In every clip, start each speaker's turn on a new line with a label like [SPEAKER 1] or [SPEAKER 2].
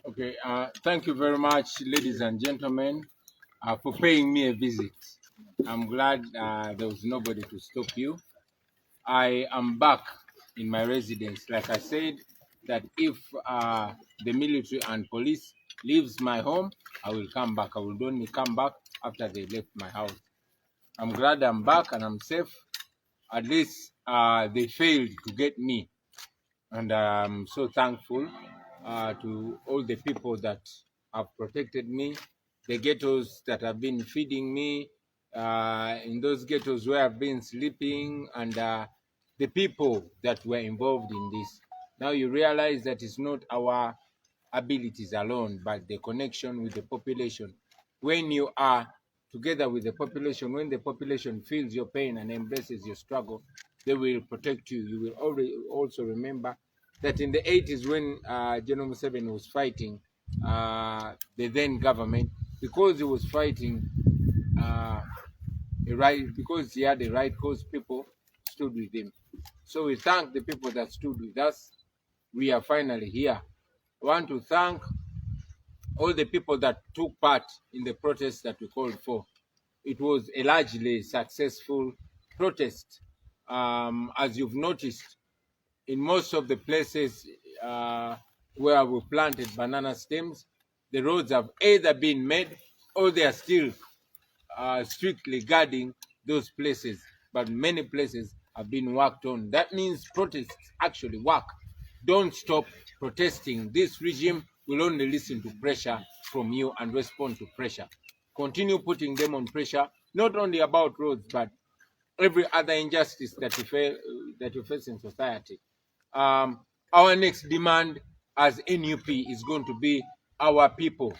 [SPEAKER 1] Okay, thank you very much, ladies and gentlemen, for paying me a visit. I'm glad there was nobody to stop you. I am back in my residence. Like I said, that if the military and police leaves my home, I will come back. I will only come back after they left my house. I'm glad I'm back and I'm safe. At least they failed to get me. And I'm so thankful to all the people that have protected me, the ghettos that have been feeding me, in those ghettos where I've been sleeping, and the people that were involved in this. Now you realize that it's not our abilities alone, but the connection with the population. When you are together with the population, when the population feels your pain and embraces your struggle, they will protect you. You will also remember that in the 80s when General Museveni was fighting the then government, because he was fighting because he had the right cause, people stood with him. So we thank the people that stood with us. We are finally here. I want to thank all the people that took part in the protest that we called for. It was a largely successful protest. As you've noticed, in most of the places where we planted banana stems, the roads have either been made or they are still strictly guarding those places, but many places have been worked on. That means protests actually work. Don't stop protesting. This regime will only listen to pressure from you and respond to pressure. Continue putting them on pressure, not only about roads, but every other injustice that you face in society. Our next demand as NUP is going to be our people,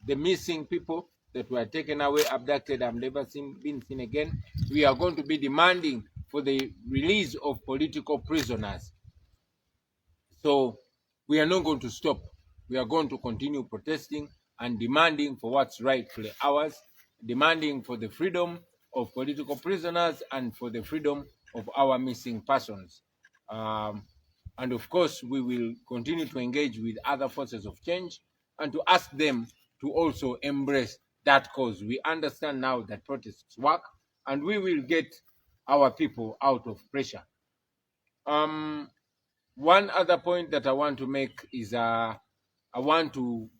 [SPEAKER 1] the missing people that were taken away, abducted, have never been seen again. We are going to be demanding for the release of political prisoners. So we are not going to stop. We are going to continue protesting and demanding for what's rightfully ours, demanding for the freedom of political prisoners and for the freedom of our missing persons. And of course, we will continue to engage with other forces of change and to ask them to also embrace that cause. We understand now that protests work, and we will get our people out of pressure. One other point that I want to make is I want to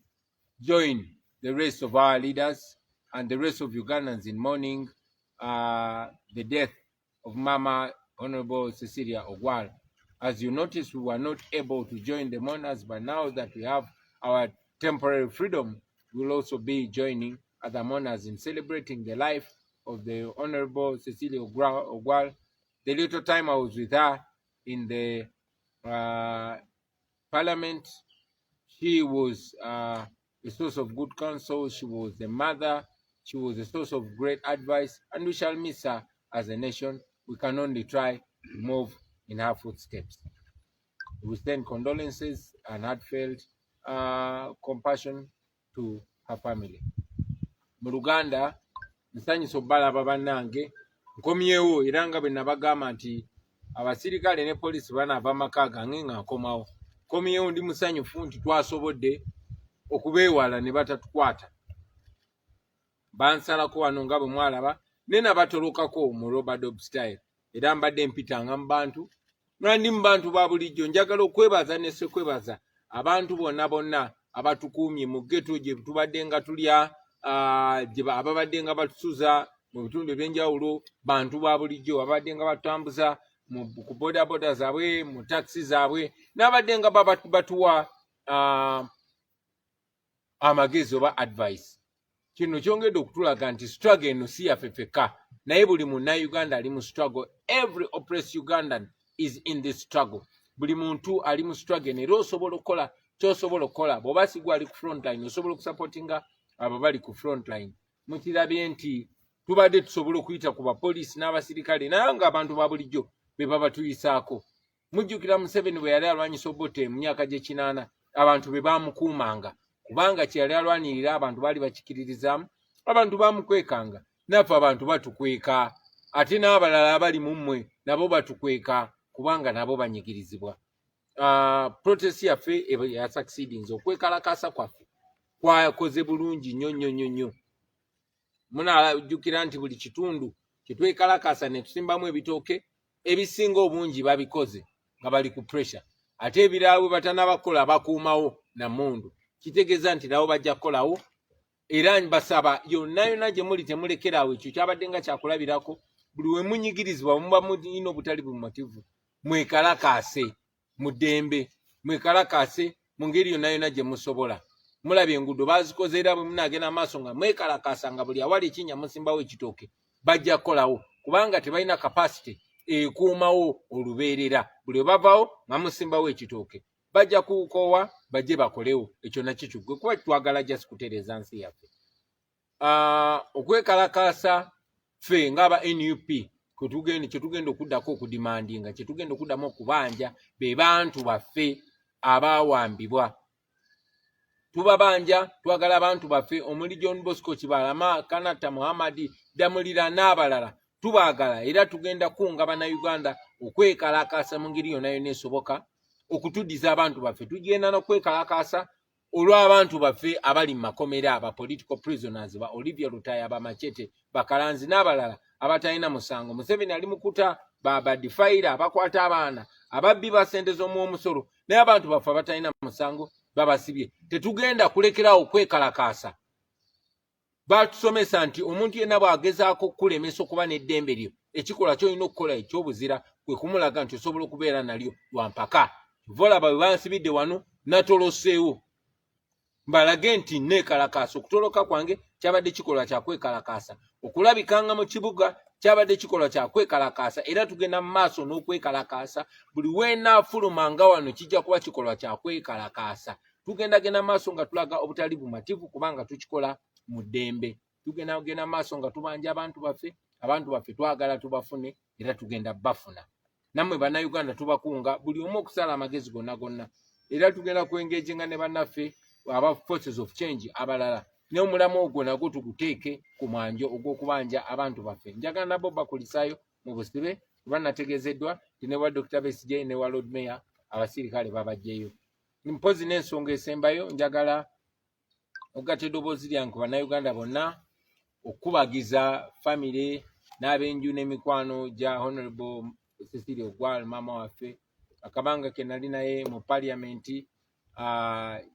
[SPEAKER 1] join the rest of our leaders and the rest of Ugandans in mourning the death of Mama Honorable Cecilia Ogwal. As you notice, we were not able to join the mourners, but now that we have our temporary freedom, we'll also be joining other mourners in celebrating the life of the Honorable Cecilia Ogwal. The little time I was with her in the Parliament, she was a source of good counsel. She was the mother. She was a source of great advice, and we shall miss her as a nation. We can only try to move in her footsteps. We send condolences and heartfelt compassion to her family. Mu Luganda, nsanyisa obbalaba bannange, nkomyewo era nga bwe nabagamba nti abasirikale ne poliisi banaava amaka gange nga nkomawo. Nkomyewo ndi musanyufu nti twasobodde okubeewala ne batatukwata. Bansalako wano nga bwe mwalaba, ne nabatolokako mu Robert style. Era mbadde mpitanga mu bantu, nga ndi mu bantu ba bulijjo. Njagala okwebaza ne sekwebaza abantu bonna abatukuumye mu ghetto gye tubadde nga tulya, ababadde nga batusuza mu bitundu ebyenjawulo, bantu ba bulijjo ababadde nga batambuza ku bodaboda zaabwe, mu taxi zaabwe, n'abadde nga batuwa amagezi oba advice. Kino kyongedde okutulaga nti struggle eno si yaffe ffekka, naye buli munnayuganda ali mu struggle. Every oppressed Ugandan is in this struggle. Buli muntu ali mu struggle, era osobola okukola ky'osobola okukola. Bw'oba sigwa ali ku front line, osobola okusupportinga abo bali ku front line. Mukirabye nti tubadde tusobola okuyita ku bapoliisi n'abasirikale, naye nga abantu ba bulijjo be baba tuyisaako. mujjukira Museveni bwe yali alwanyisa Obote mu myaka gy'ekinaana abantu be baamukuumanga kubanga kye yali alwanirira abantu baali bakikiririzaamu abantu baamukwekanga naffe abantu batukweka ate n'abalala abali mu mmwe nabo batukweka kubanga nabo banyigirizibwa. Protest yaffe ya succeedinze okwekalakaasa kwaffe kwakoze bulungi nnyo. Munajjukira nti buli kitundu kye twekalakaasa ne tusimbamu ebitooke ebisinga obungi babikoze nga bali ku pressure ate ebiraawe batanabakola bakuumawo namundu kitegeeza nti nabo bajja kukolawo era mbasaba yonna gye muli temulekeraawo ekyo kyabadde nga kyakulabirako buli we munyigirizibwa muba mulina obutali bumativu mwekalakaase mu ddembe mwekalakaase mu ngeri yonna gye musobola. Mulabye enguudo bazikoze era bwe munaagenda amaaso nga mwekalakaasa nga buli awali ekinnya musimbawo ekitooke bajja kukolawo kubanga tebalina kapasite ekuumawo olubeerera buli bavaawo nga musimbawo ekitooke bajja kukoowa bajje bakolewo ekyo nakyo kiggwe kuba twagala just kutereeza nsi yaffe. Okwekalakaasa ffe ng'aba NUP kyetugenda okuddako okudimandinga kyetugenda okuddamu okubanja be bantu baffe abaawambibwa. Tubabanja twagala abantu baffe omuli John Bosco Kibalama, Kanata Muhammad Damulira n'abalala tubaagala era tugenda kunga bannayuganda okwekalakaasa mu ngeri yonna esoboka okutuddiza abantu baffe. Tugenda n'okwekalakaasa olw'abantu baffe abali mu makomera aba political prisoners ba Olivia Lutaya ba Machete bakalanzi n'abalala abatalina musango. Museveni ali mukuta badifayira abakwata abaana ababbi ba ssente z'omusolo naye abantu baffe abatalina musango babasibye. Tetugenda kulekerawo okwekalakaasa. Batusomesa nti omuntu yenna bw'agezaako okukulemesa okuba n'eddembe lyo ekikola ky'olina okukola eky'obuzira kwe kumulaga nti osobola okubeera nalyo lwampaka. Volaba bwe bansibidde wano natoloseewo mbalage nti neekalakaasa. Okutoloka kwange kyabadde kikolwa kya kwekalakaasa. Okulabikanga mu kibuga kyabadde kikolwa kya kwekalakaasa era tugenda mu maaso n'okwekalakaasa. Buli weenaafulumanga wano kijja kuba kikolwa kya kwekalakaasa. Tugendagenda maaso nga tulaga obutali bumativu kubanga tukikola mu ddembe. Tugendagenda maaso nga tubanja abantu baffe twagala tubafune era tugenda bafuna. Nammwe bannayuganda tubakunga buli omu okusala amagezi gonna era tugenda kwengejenga ne bannaffe aba forces of change abalala ne omulamu ogwo nagwo tuguteeke ku mwanjo ogw'okubanja abantu baffe. Njagala nabo bakulisaayo mu busibe kuba nategeezeddwa ti ne wa Dr. Besigye ne wa Lord Mayor abasirikale babajjeyo. Mpozi n'ensonga esembayo njagala ogatta eddoboozi lyange ku bannayuganda bonna okubagiza famire n'abenju n'emikwano gya Honorable Cecilia Ogwal maama waffe akabanga ke nali naye mu paliamenti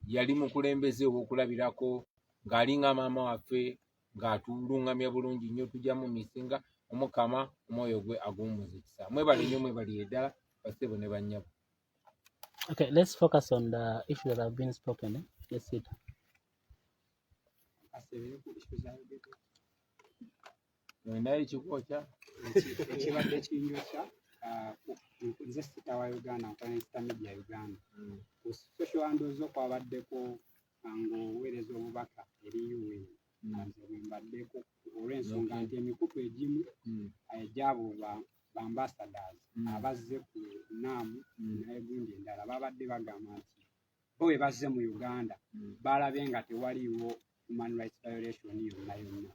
[SPEAKER 1] yali mukulembeze ow'okulabirako ng'alinga maama waffe ng'atulungamya bulungi nnyo tujjamu misinga omukama omwoyo gwe agumuzikisa. Mwebale nnyo mwebaliye ddala basebo ne bannyabo.
[SPEAKER 2] Okay, let's focus on the issues that have been spoken. Let's see.
[SPEAKER 1] Naye kikwocha
[SPEAKER 3] ekibadde kinyosa nze sita wa Uganda nkola Star Media Uganda ku social handles zo kwabaddeko ng'oweereza obubaka eri UN nze bwe mbaddeko olw'ensonga nti emikutu egimu egy'abo ba ambassadors abazze ku naamu naye gundi endala babadde bagamba nti bo bwe bazze mu Uganda balabye nga tewaliiwo human rights violation yonna.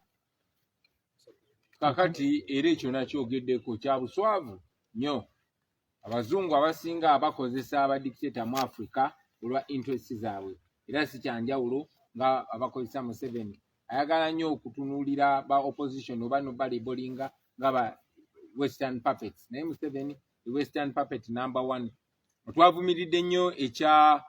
[SPEAKER 1] Kakati era ekyo nakyogeddeko kya buswavu nnyo. Abazungu abasinga abakozesa abadikiteta mu Africa olwa interest zaabwe era si kyanjawulo nga abakozesa Museveni ayagala nnyo okutunuulira ba opposition oba no balibolinga nga ba western puppets naye Museveni the western puppet number 1. Twavumiridde nnyo ekya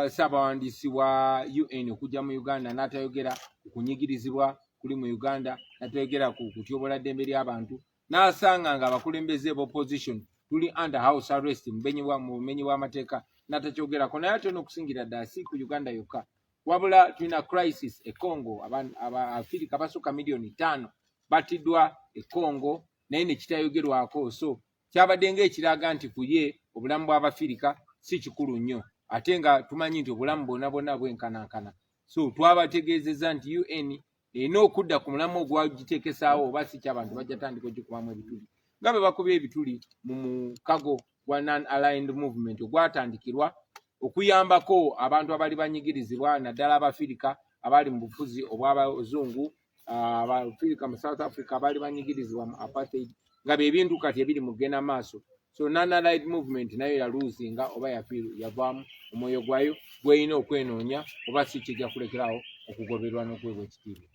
[SPEAKER 1] Ssaabawandiisi wa UN okujja mu Uganda n'atayogera ku kunyigirizibwa kuli mu Uganda natayogera ku kutyobola ddembe ly'abantu n'asanga nga abakulembeze b'opposition tuli under house arrest mu bumenyi bw'amateeka n'atakyogerako. Naye ate n'okusingira ddala si ku Uganda yokka wabula tulina crisis e Congo. Abafirika basukka miliyoni 5 battiddwa e Congo naye ne kitayogerwako. So kyabadde ng'ekiraga nti ku ye obulamu bw'Abafirika si kikulu nnyo ate nga tumanyi nti obulamu bwonna bwenkanankana. So twabategeezezza nti UN erina okudda ku mulamu ogwagiteekesaawo oba si ky'abantu bajja tandika ogikubamu ebituli nga bwe bakubye ebituli mu mukago wa non-aligned movement gwatandikirwa okuyambako abantu abali banyigirizibwa naddala Abafirika abali mu bufuzi obw'abazungu Abafirika mu South Africa abali banyigirizibwa mu apartheid nga bebintu kati ebiri mu kugenda maaso. So non-aligned movement nayo yaluuzinga oba yavaamu omwoyo gwayo gweyina okwenoonya oba si kijja kulekerawo okugoberwa n'okuweebwa ekitiibwa.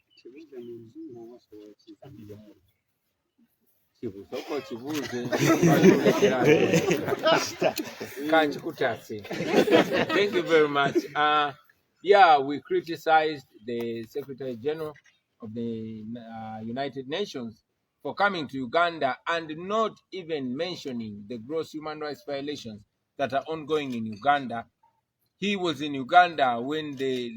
[SPEAKER 1] Kibuuze kibuuze kankikutaase. Thank you very much. Yeah, we criticized the Secretary General of the United Nations for coming to Uganda and not even mentioning the gross human rights violations that are ongoing in Uganda. He was in Uganda when the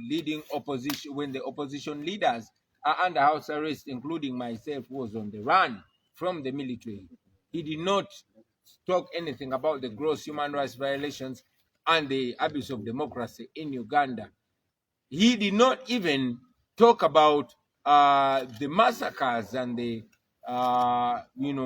[SPEAKER 1] opposition leaders are under house arrest, including myself, who was on the run from the military. He did not talk anything about the gross human rights violations and the abuse of democracy in Uganda. He did not even talk about the massacres and the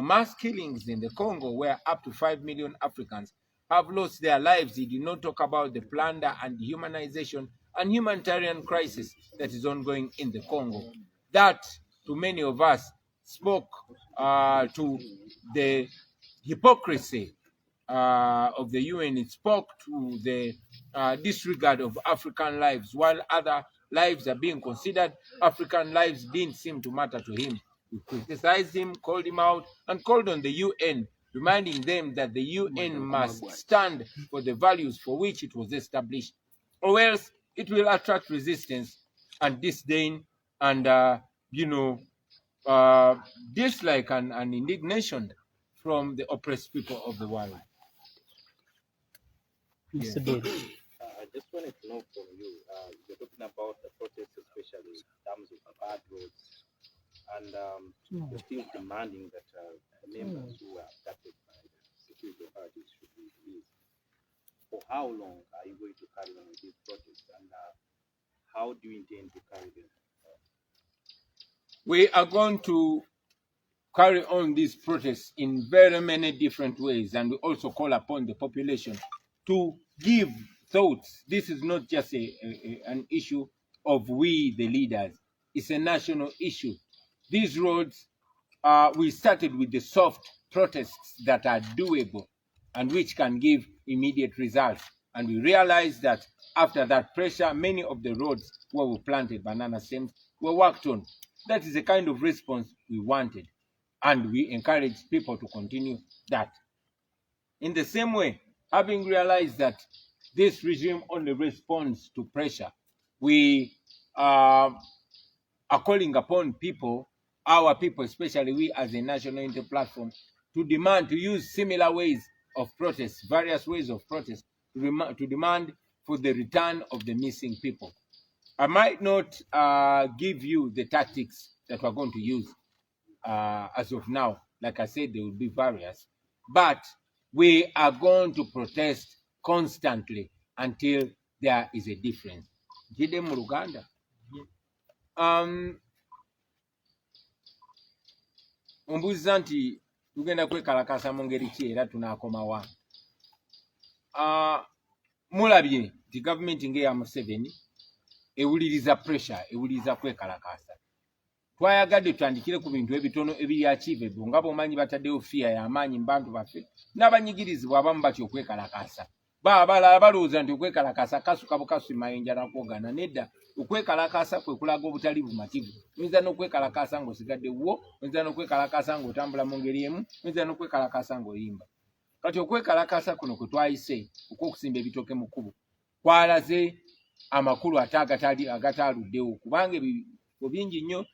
[SPEAKER 1] mass killings in the Congo, where up to 5 million Africans have lost their lives. He did not talk about the plunder and dehumanization and humanitarian crisis that is ongoing in the Congo. That, to many of us, spoke to the hypocrisy of the UN. It spoke to the disregard of African lives. While other lives are being considered, African lives didn't seem to matter to him. We criticized him, called him out, and called on the UN, reminding them that the UN must stand for the values for which it was established, or else it will attract resistance and disdain and, dislike and indignation from the oppressed people of the world.
[SPEAKER 2] Mr. Bill.
[SPEAKER 4] I just wanted to know from you, you're talking about the protests, especially in terms of bad roads, and you're still demanding that the members who were abducted by the security authorities should be released. For how long are you going to carry on with these protests, and how do you intend to carry them?
[SPEAKER 1] We are going to carry on these protests in very many different ways, and we also call upon the population to give thoughts. This is not just an issue of we, the leaders. It's a national issue. These roads, we started with the soft protests that are doable and which can give immediate results. And we realized that after that pressure, many of the roads where we planted banana stems were worked on. That is the kind of response we wanted. And we encourage people to continue that. In the same way, having realized that this regime only responds to pressure, we are calling upon people, our people, especially we as a national inter-platform, to demand, to use similar ways of protest, various ways of protest, to demand for the return of the missing people. I might not give you the tactics that we're going to use as of now. Like I said, there will be various, but we are going to protest constantly until there is a difference. Jide mu Luganda. Ombuuza nti tugenda kwekalakasa mu ngeri ki era tunaakomawa. Mulabye nti gavumenti ng'eya Museveni ewuliriza pressure, ewuliriza kwekalakasa. Twayagadde tutandikire ku bintu ebitono ebiri achievable nga bw'omanyi bataddewo fiya y'amaanyi mu bantu baffe n'abanyigirizibwa abamu batyo okwekalakasa. Abalala balowooza nti okwekalakasa kasuka bukasu mayinja nakwogana. Nedda, okwekalakasa kwe kulaga obutali bumativu. Oyinza n'okwekalakasa ng'osigadde wo, oyinza n'okwekalakasa ng'otambula mu ngeri emu, oyinza n'okwekalakasa ng'oyimba. Kati okwekalakasa kuno kwe twayise okw'okusimba ebitooke mu kkubo kwalaze amakulu ate agataaluddewo, kubanga ebifo bingi nnyo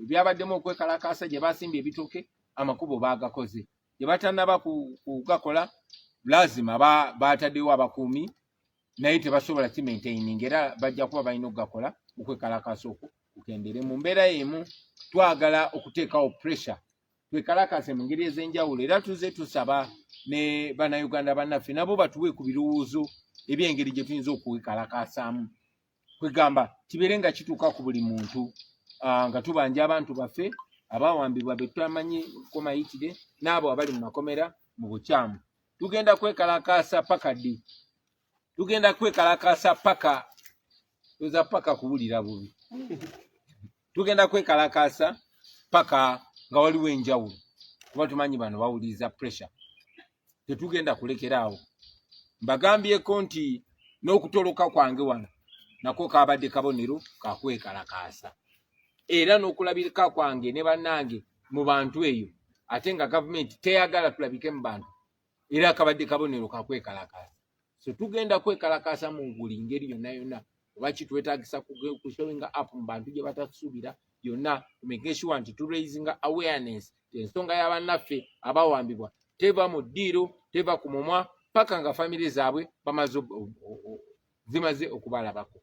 [SPEAKER 1] byabaddemu okwekalakasa gye basimbye ebitooke amakubo baagakoze. Gye batannaba kugakola lazima baataddewo abakuumi naye tebasobola kimaintaining, era bajja kuba balina okugakola okwekalakasa okwo kukendere. Mu mbeera y'emu twagala okuteekawo pressure twekalakase mu ngeri ez'enjawulo, era tuze tusaba ne bannayuganda bannaffe nabo batuwe ku birowoozo eby'engeri gye tuyinza okwekalakasaamu. Kwegamba kibeere nga kituuka ku buli muntu, nga tubanja abantu baffe abawambibwa be tutamanyi ko mayitire n'abo abali mu makomera mu bukyamu. tugenda kwekalakaasa paka ddi? Tugenda kwekalakaasa paka tuza paka kuwulira bubi. Tugenda kwekalakaasa paka nga waliwo enjawulo kuba tumanyi bano bawuliriza pressure. Tetugenda kulekeraawo. Mbagambyeko nti n'okutoloka kwange wano nako kabadde kabonero kakwekalakaasa. Era n'okulabika kwange ne bannange mu bantu eyo ate nga gavumenti teyagala tulabike mu bantu era kabadde kabonero kakwekalakaasa. So tugenda kwekalakaasa mu buli ngeri yonna yonna oba kitwetaagisa kushowinga up mu bantu gye batasuubira yonna make sure nti raising awareness ensonga y'abannaffe abawambibwa teva mu ddiiro teva ku mumwa paka nga famire zaabwe bamaze zimaze okubalabako.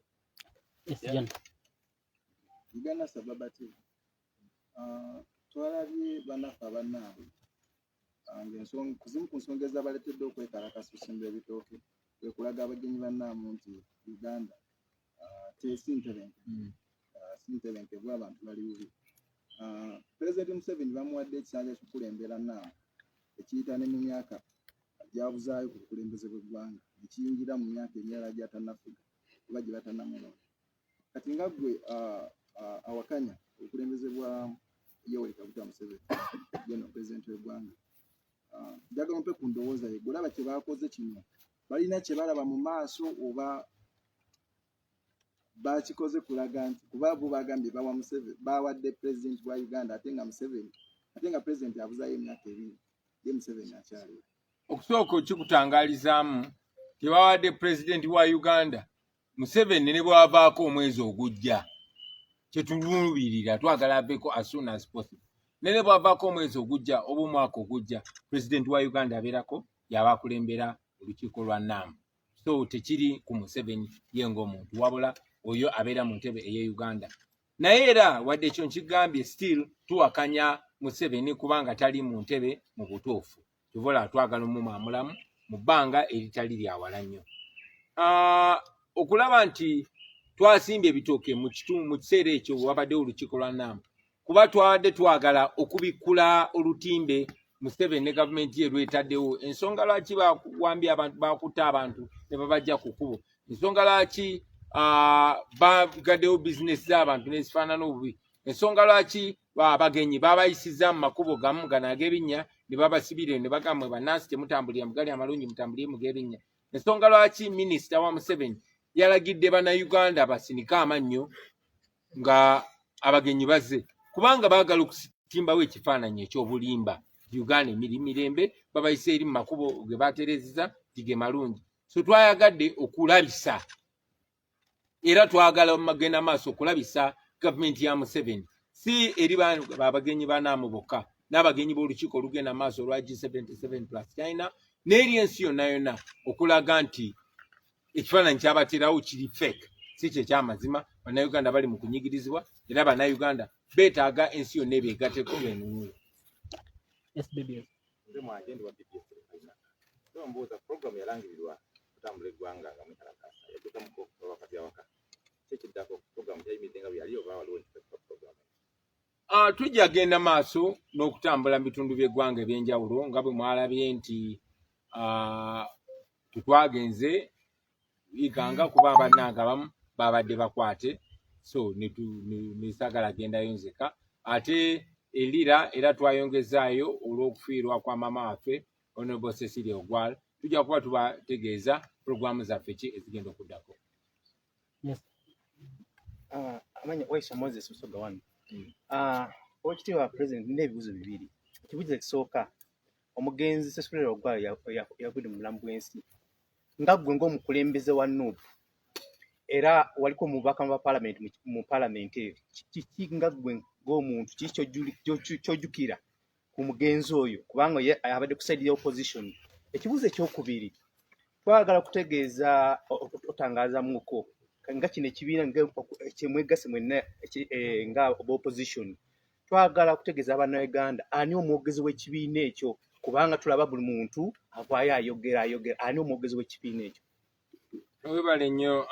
[SPEAKER 5] Uganda sababati twalabye bannaffe abannaabwe kuzimu ku nsonga ez'abaletedde okwekalakasa okusimba ebitooke kwe kulaga abagenyi bannaamu nti Uganda sintebenkevu abantu bali bubi. Pulezidenti Museveni bamuwadde ekisanja ky'okulembera naamu ekiyita ne mu myaka gyabuzaayo ku bukulembeze bw'eggwanga ekiyingira mu myaka emirala gy'atannafuga oba gye batannamulonda. Kati nga ggwe awakanya obukulembeze bwa Yoweri Kaguta Museveni yeno pulezidenti w'eggwanga, njagala mpe ku ndowooza ye olaba kye baakoze kino balina kye balaba mu maaso oba bakikoze kulaga nti kuba bo bagambye bawadde pulezidenti wa Uganda ate nga pulezidenti abuzaayo emyaka 2 ye Museveni akyaliwo.
[SPEAKER 1] Okusooka okikutangaalizaamu tebawadde pulezidenti wa Uganda Museveni ne bwavaako omwezi ogujja kyetuluubirira twagala aveeko as soon as possible. Ne bwavaako omwezi ogujja oba omwaka ogujja pulezidenti wa Uganda abeerako yaba akulembera olukiiko lwa NAM. So tekiri ku Museveni ye ng'omuntu wabula oyo abeera mu ntebe eye Uganda. Naye era wadde ekyo nkigambye still tuwakanya Museveni kubanga tali mu ntebe mu butuufu. Tuvola twagala omumwamulamu mu bbanga eritali lyawala nnyo. Okulaba nti twasimbye ebitooke mu kiseera ekyo wabaddewo olukiiko lwa NAM kuba twadde twagala okubikkula olutimbe Museveni ne gavumenti ye lwetaddewo. Ensonga lwaki bawambye abantu bakutta abantu ne babajja ku kkubo, ensonga lwaki bagaddewo bizinesi z'abantu n'ezifaanana obubi, ensonga lwaki abagenyi babayisizza mu makubo gamu gano ag'ebinnya ne babasibire ne bagamba bannansi temutambulira mu gali amalungi mutambulire mu g'ebinnya. Ensonga lwaki minisita wa Museveni yalagidde bannayuganda basinike amannyo nga abagenyi bazze kubanga baagala okutimbawo ekifaananyi ekyobulimba Uganda mirembe babayise eri mu makubo ge baterezeza tige malungi. So twayagadde okulabisa era twagala magenda maaso okulabisa gavumenti ya Museveni si eri abagenyi ba NAM bokka n'abagenyi b'olukiiko olugenda maaso olwa G77 plus China n'eri ensi yonna yonna okulaga nti ekifaananyi kyabaterawo kiri fake si kye kyamazima. Bannayuganda bali mu kunyigirizibwa era bannayuganda beetaaga ensi yonna ebeegatteko ng'enunula.
[SPEAKER 2] Yes, baby.
[SPEAKER 4] Nze mwanje ndi wa BBS so mbuuza program yalangirirwa kutambula eggwanga nga mwekalakaasa yatuukamuko wakati awaka kyekiddako program yayimiridde nga bwe yali oba waliwo program. Tujja genda maaso n'okutambula mu bitundu by'eggwanga eby'enjawulo nga bwe mwalabye nti tetwagenze iganga kuba bannanga abamu babadde bakwate so nesagala gendayo nzeka ate elira era twayongezaayo olw'okufiirwa kwa mama waffe Honorable Cecilia Ogwal tujja kuba tubategeeza programu zaffe ki ezigenda okuddako.
[SPEAKER 2] Yes.
[SPEAKER 4] Amanya Waisha Moses Musoga wano. Oweekitiibwa President nina ebibuuzo bibiri. Ekibuuzo ekisooka omugenzi Cecilia Ogwal yagudde mu bulamu bw'ensi nga ggwe ng'omukulembeze wa NUP era waliko omubaka mu palamenti eyo kiki nga ggwe ng'omuntu kiki kyojjukira ku mugenzi oyo kubanga abadde ku side ya opposition. Ekibuuzo ekyokubiri twagala kutegeeza otangaazamuko nga kino ekibiina kyemwegase mwenna nga opposition twagala kutegeeza abannayuganda ani omwogezi w'ekibiina ekyo kubanga tulaba buli muntu avaayo ayogera ani omwogezi w'ekibiina ekyo.
[SPEAKER 1] Webale nnyo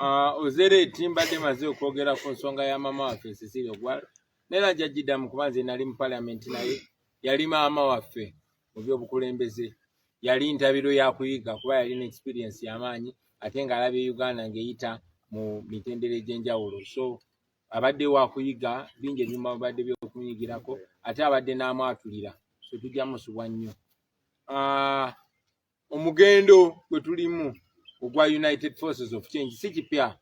[SPEAKER 1] Ozereeti mbadde maze okwogera ku nsonga ya mama waffe Cecilia Ogwal neera jjajjiddamu kuba nze nali mu palamenti naye yali maama waffe mu by'obukulembeze yali ntabiro ya kuyiga kuba yali experience y'amaanyi ate ng'alabye Uganda ng'eyita mu mitendera egy'enjawulo. So abadde wa kuyiga bingi ebimu abadde by'okunyigirako ate abadde n'amwatulira. So tujja musubwa nnyo. Omugendo gwe tulimu ogwa United Forces of Change si kipya.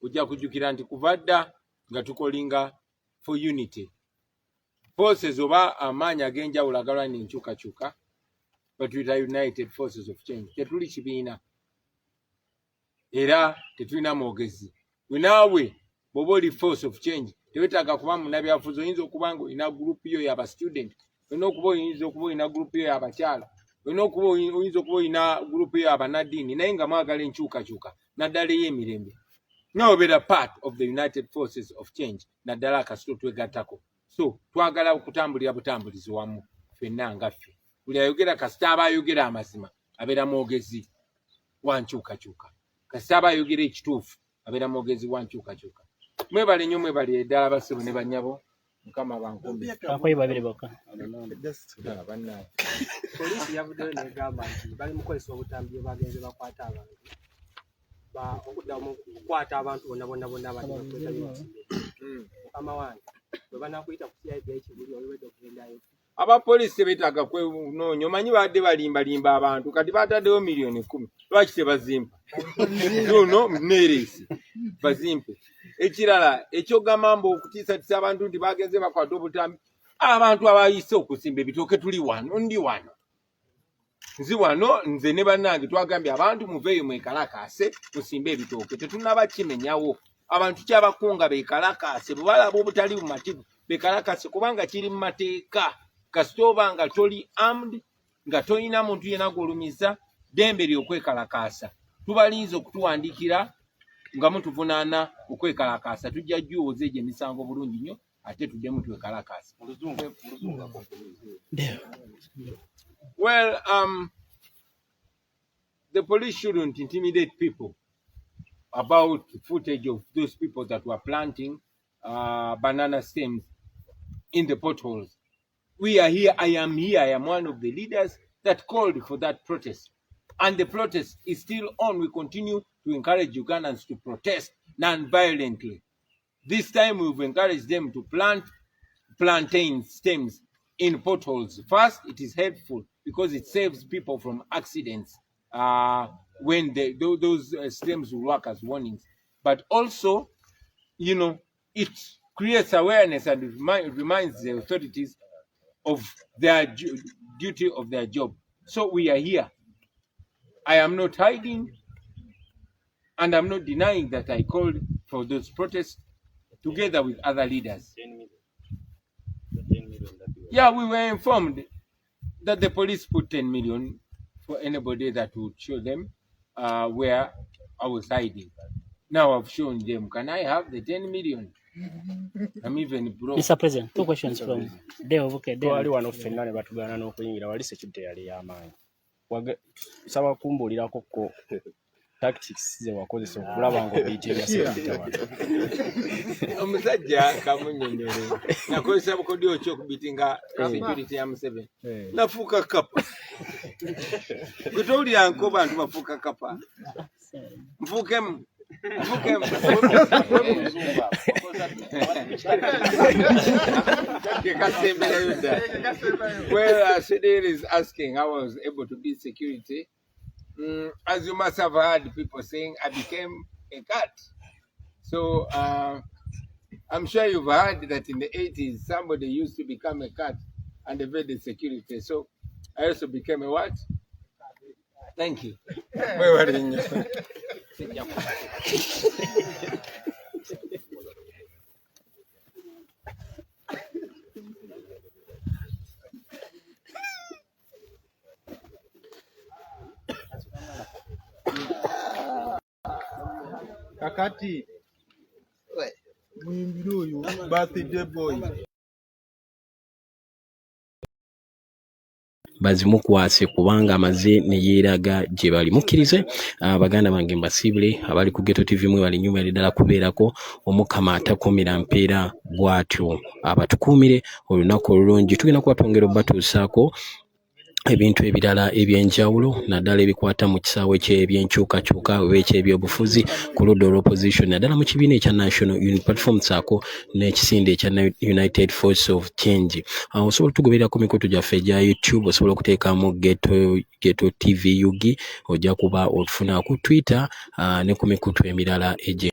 [SPEAKER 1] Ojja kujjukira nti kuva dda nga tukolinga for unity. Forces oba amaanyi ag'enjawulo agalwanira enkyukakyuka batuyita United Forces of Change. Tetuli kibiina era tetulina mwogezi. Naawe bw'oba oli force of change tewetaaga kuba munnabyabufuzi. Oyinza okuba ng'olina gurupu yo y'aba student, oyinza okuba olina gurupu yo y'abakyala, oyinza okuba olina gurupu yo y'abanaddiini, naye nga mwagala enkyukakyuka naddala ey'emirembe. Now better part of the United Forces of Change naddala akasito twegattako. So twagala okutambulira butambulizi wamu ffenna ngaffe. Buli ayogera kasita aba ayogera amazima abeera mwogezi wa nkyukakyuka. Kasita aba ayogera ekituufu abeera mwogezi wa nkyukakyuka. Mwebale nnyo, mwebale ddala basibu ne bannyabo. Mukama bankumbi.
[SPEAKER 2] Akoyi babiri bokka.
[SPEAKER 6] Poliisi yavuddeyo n'egamba nti bali mu kukozesa obutambi bwe bagenze bakwata abantu. Okuddamu okukwata abantu bonna abali bakweta y'obusimbe. Mukama wange bwe banakuyita ku CID ekibuli olwedde okugendayo.
[SPEAKER 1] Abapoliisi beetaaga kwenoonya. Omanyi badde balimbalimba abantu kati bataddewo miliyoni 10. Lwaki tebazimpa? Luno neeresi bazimpe. Ekirala ekyogamba mbu okutiisatiisa abantu nti bagenze bakwata obutambi. Abantu abayise okusimba ebitooke tuli wano, ndi wano. Nzi wano nze ne bannange twagambye abantu muveeyo mwekalakaase musimbe ebitooke. Tetunaba kimenyawo. Abantu kyabakunga beekalakaase bwe balaba obutali bumativu beekalakaase kubanga kiri mu mateeka. Kasita oba nga toli armed nga tolina muntu yenna gw'olumiza ddembe ly'okwekalakaasa. Tubalinze okutuwandiikira nga mutuvunaana okwekalakaasa. Tujja jjuwoza egyo emisango bulungi nnyo ate tuddemu twekalakaasa. Well, the police shouldn't intimidate people about footage of those people that were planting banana stems in the potholes. We are here. I am here. I am one of the leaders that called for that protest. And the protest is still on. We continue to encourage Ugandans to protest non-violently. This time we've encouraged them to plant plantain stems in potholes. First, it is helpful because it saves people from accidents when those stems will work as warnings. But also, it creates awareness and it reminds the authorities of their duty of their job. So we are here. I am not hiding and I'm not denying that I called for those protests together with other leaders.
[SPEAKER 4] 10 million. The 10 million that you
[SPEAKER 1] Yeah, we were informed that the police put 10 million for anybody that would show them where I was hiding. Now I've shown them. Can I have the 10 million? I'm even broke.
[SPEAKER 2] Mr. President, 2 questions from Deo. Okay,
[SPEAKER 7] twali
[SPEAKER 2] Deo.
[SPEAKER 7] wano ffenna ne batugaana n'okuyingira wali security yali y'amaanyi. Nsaba kumbuulirako ko tactics ze wakozesa okulaba ng'obiyitirira security wano.
[SPEAKER 1] Omusajja kamunnyonnyole nakozesa bukodyo ki okubitinga security ya Museveni. Nafuuka kapa. Gwe towulirangako bantu bafuuka kapa. Nfuukemu. Well, Sedel is asking how I was able to be security. As you must have heard people saying, I became a cat. So I'm sure you've heard that in the 80s, somebody used to become a cat and evaded security. So I also became a what? Thank you.
[SPEAKER 8] Kakati muyimbire oyo birthday boy
[SPEAKER 7] bazimukwase kubanga amaze ne yeeraga gye bali. Mukkirize baganda bange mbasiibule abali ku Ghetto TV mwe bali nyuma ddala kubeerako omukama atakuumira mpeera bw'atyo abatukuumire olunaku olulungi. Tugenda kuba twongera obatuusaako ebintu ebirala ebyenjawulo naddala ebikwata mu kisaawe ky'ebyenkyukakyuka oba ekyebyobufuzi ku ludda olw'opposition naddala mu kibiina ekya National Unity Platform saako n'ekisinde ekya United Force of Change. Osobola otugoberera ku mikutu gyaffe egya YouTube, osobola okuteekamu Ghetto TV UG, ojja kuba ofuna ku Twitter ne ku mikutu emirala egye